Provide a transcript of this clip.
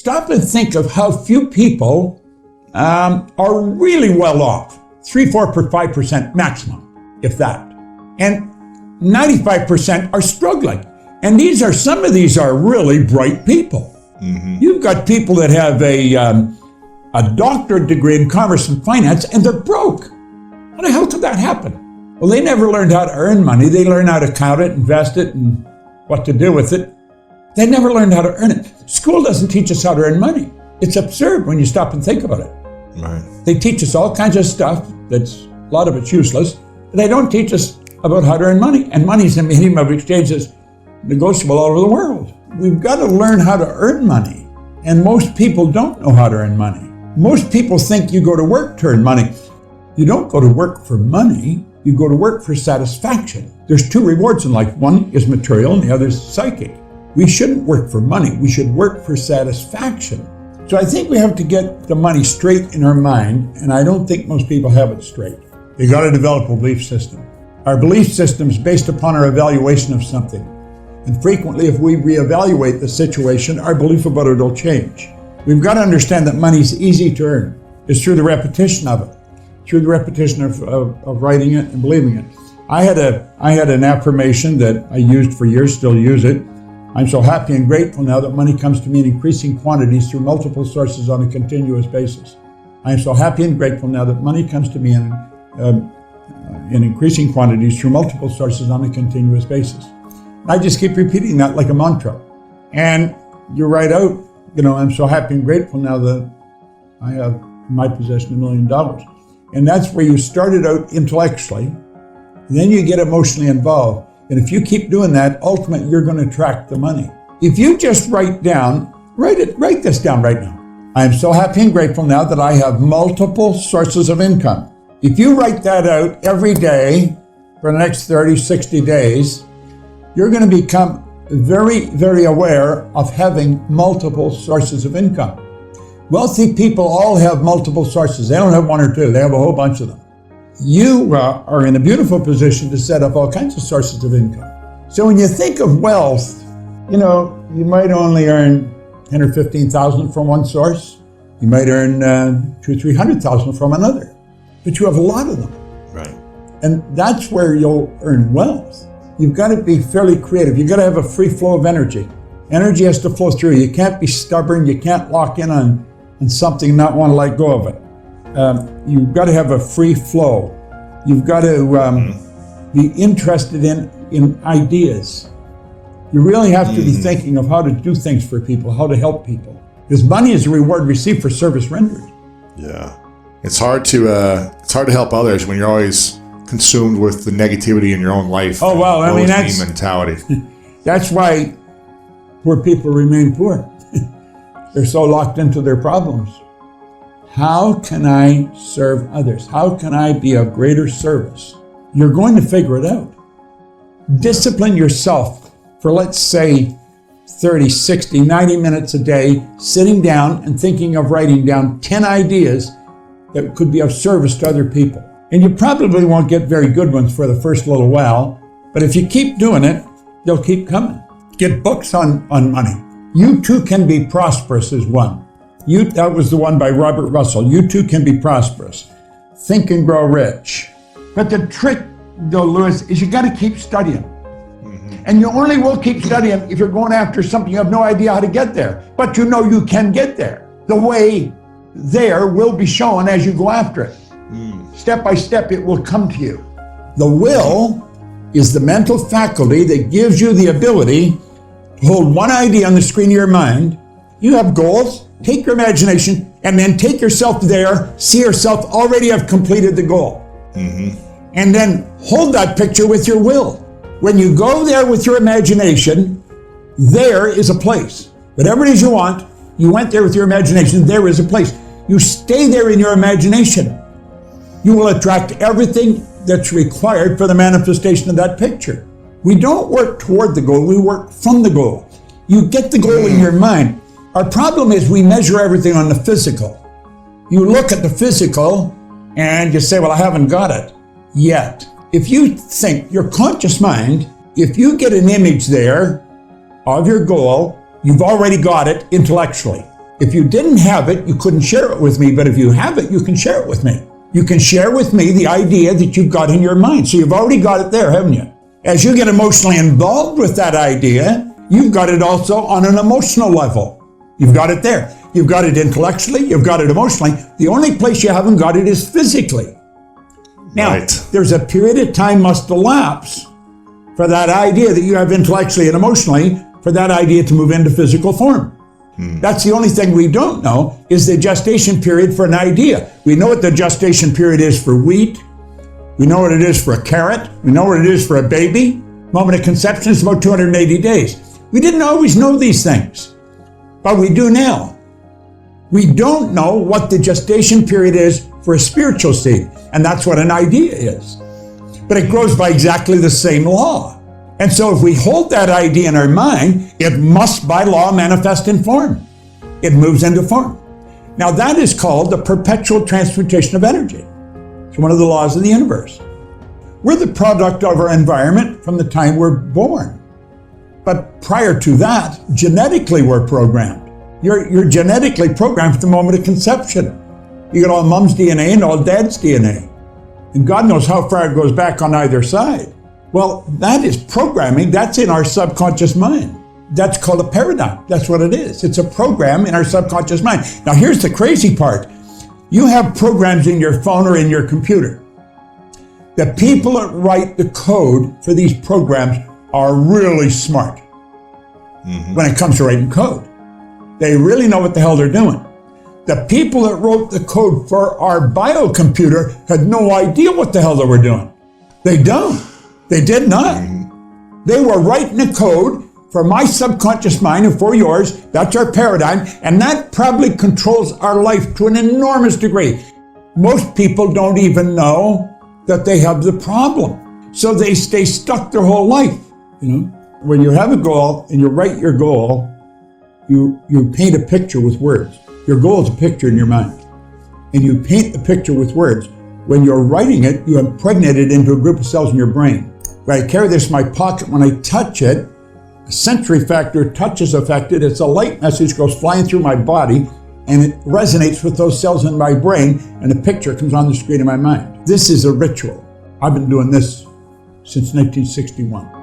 stop and think of how few people are really well off. 3, 4, 5% maximum, if that. And 95% are struggling. And some of these are really bright people. Mm-hmm. You've got people that have a doctorate degree in commerce and finance, and they're broke. How the hell could that happen? Well, they never learned how to earn money. They learned how to count it, invest it, and what to do with it. They never learned how to earn it. School doesn't teach us how to earn money. It's absurd when you stop and think about it. Right. They teach us all kinds of stuff that's, a lot of it's useless. But they don't teach us about how to earn money. And money is a medium of exchange that's negotiable all over the world. We've got to learn how to earn money. And most people don't know how to earn money. Most people think you go to work to earn money. You don't go to work for money. You go to work for satisfaction. There's 2 rewards in life. One is material and the other is psychic. We shouldn't work for money. We should work for satisfaction. So I think we have to get the money straight in our mind, and I don't think most people have it straight. You got to develop a belief system. Our belief system is based upon our evaluation of something. And frequently, if we reevaluate the situation, our belief about it will change. We've got to understand that money is easy to earn. It's through the repetition of it, through the repetition of writing it and believing it. I had an affirmation that I used for years, still use it. I'm so happy and grateful now that money comes to me in increasing quantities through multiple sources on a continuous basis. I am so happy and grateful now that money comes to me in increasing quantities through multiple sources on a continuous basis. I just keep repeating that like a mantra. And you write out, I'm so happy and grateful now that I have in my possession $1 million. And that's where you started out intellectually, then you get emotionally involved. And if you keep doing that, ultimately you're going to attract the money. If you just write this down right now. I am so happy and grateful now that I have multiple sources of income. If you write that out every day for the next 30, 60 days, you're going to become very, very aware of having multiple sources of income. Wealthy people all have multiple sources. They don't have 1 or 2. They have a whole bunch of them. You are in a beautiful position to set up all kinds of sources of income. So when you think of wealth, you might only earn 10 or 15,000 from one source. You might earn 200,000 or 300,000 from another, but you have a lot of them. Right. And that's where you'll earn wealth. You've got to be fairly creative. You've got to have a free flow of energy. Energy has to flow through. You can't be stubborn. You can't lock in on something and not want to let go of it. You've got to have a free flow. You've got to be interested in ideas. You really have to be thinking of how to do things for people, how to help people. Because money is a reward received for service rendered. Yeah, it's hard to help others when you're always consumed with the negativity in your own life. Oh well, I mean that's mentality. That's why poor people remain poor. They're so locked into their problems. How can I serve others? How can I be of greater service? You're going to figure it out. Discipline yourself for, let's say, 30, 60, 90 minutes a day, sitting down and thinking of writing down 10 ideas that could be of service to other people. And you probably won't get very good ones for the first little while, but if you keep doing it, they'll keep coming. Get books on money. You Too Can Be Prosperous is one. That was the one by Robert Russell. You Too Can Be Prosperous. Think and Grow Rich. But the trick, though, Lewis, is you got to keep studying. Mm-hmm. And you only will keep studying if you're going after something you have no idea how to get there. But you know you can get there. The way there will be shown as you go after it. Step by step, it will come to you. The will is the mental faculty that gives you the ability to hold one idea on the screen of your mind. You have goals. Take your imagination and then take yourself there, see yourself already have completed the goal. Mm-hmm. And then hold that picture with your will. When you go there with your imagination, there is a place. Whatever it is you want, you went there with your imagination, there is a place. You stay there in your imagination. You will attract everything that's required for the manifestation of that picture. We don't work toward the goal, we work from the goal. You get the goal in your mind. Our problem is we measure everything on the physical. You look at the physical and you say, well, I haven't got it yet. If you think your conscious mind, if you get an image there of your goal, you've already got it intellectually. If you didn't have it, you couldn't share it with me, but if you have it, you can share it with me. You can share with me the idea that you've got in your mind. So you've already got it there, haven't you? As you get emotionally involved with that idea, you've got it also on an emotional level. You've got it there. You've got it intellectually, you've got it emotionally. The only place you haven't got it is physically. Now, there's a period of time must elapse for that idea that you have intellectually and emotionally, for that idea to move into physical form. That's the only thing we don't know is the gestation period for an idea. We know what the gestation period is for wheat. We know what it is for a carrot. We know what it is for a baby. Moment of conception is about 280 days. We didn't always know these things, but we do now. We don't know what the gestation period is for a spiritual seed, and that's what an idea is. But it grows by exactly the same law. And so if we hold that idea in our mind, it must by law manifest in form. It moves into form. Now that is called the perpetual transmutation of energy. It's one of the laws of the universe. We're the product of our environment from the time we're born. But prior to that, genetically we're programmed. You're genetically programmed at the moment of conception. You got all mom's DNA and all dad's DNA. And God knows how far it goes back on either side. Well, that is programming. That's in our subconscious mind. That's called a paradigm. That's what it is. It's a program in our subconscious mind. Now, here's the crazy part. You have programs in your phone or in your computer. The people that write the code for these programs are really smart when it comes to writing code. They really know what the hell they're doing. The people that wrote the code for our biocomputer had no idea what the hell they were doing. They don't. They did not. They were writing a code for my subconscious mind and for yours. That's our paradigm, and that probably controls our life to an enormous degree. Most people don't even know that they have the problem, so they stay stuck their whole life. When you have a goal and you write your goal, you paint a picture with words. Your goal is a picture in your mind, and you paint the picture with words. When you're writing it, you impregnate it into a group of cells in your brain. When I carry this in my pocket, when I touch it, a sensory factor touch is affected. It's a light message goes flying through my body, and it resonates with those cells in my brain, and a picture comes on the screen of my mind. This is a ritual. I've been doing this since 1961.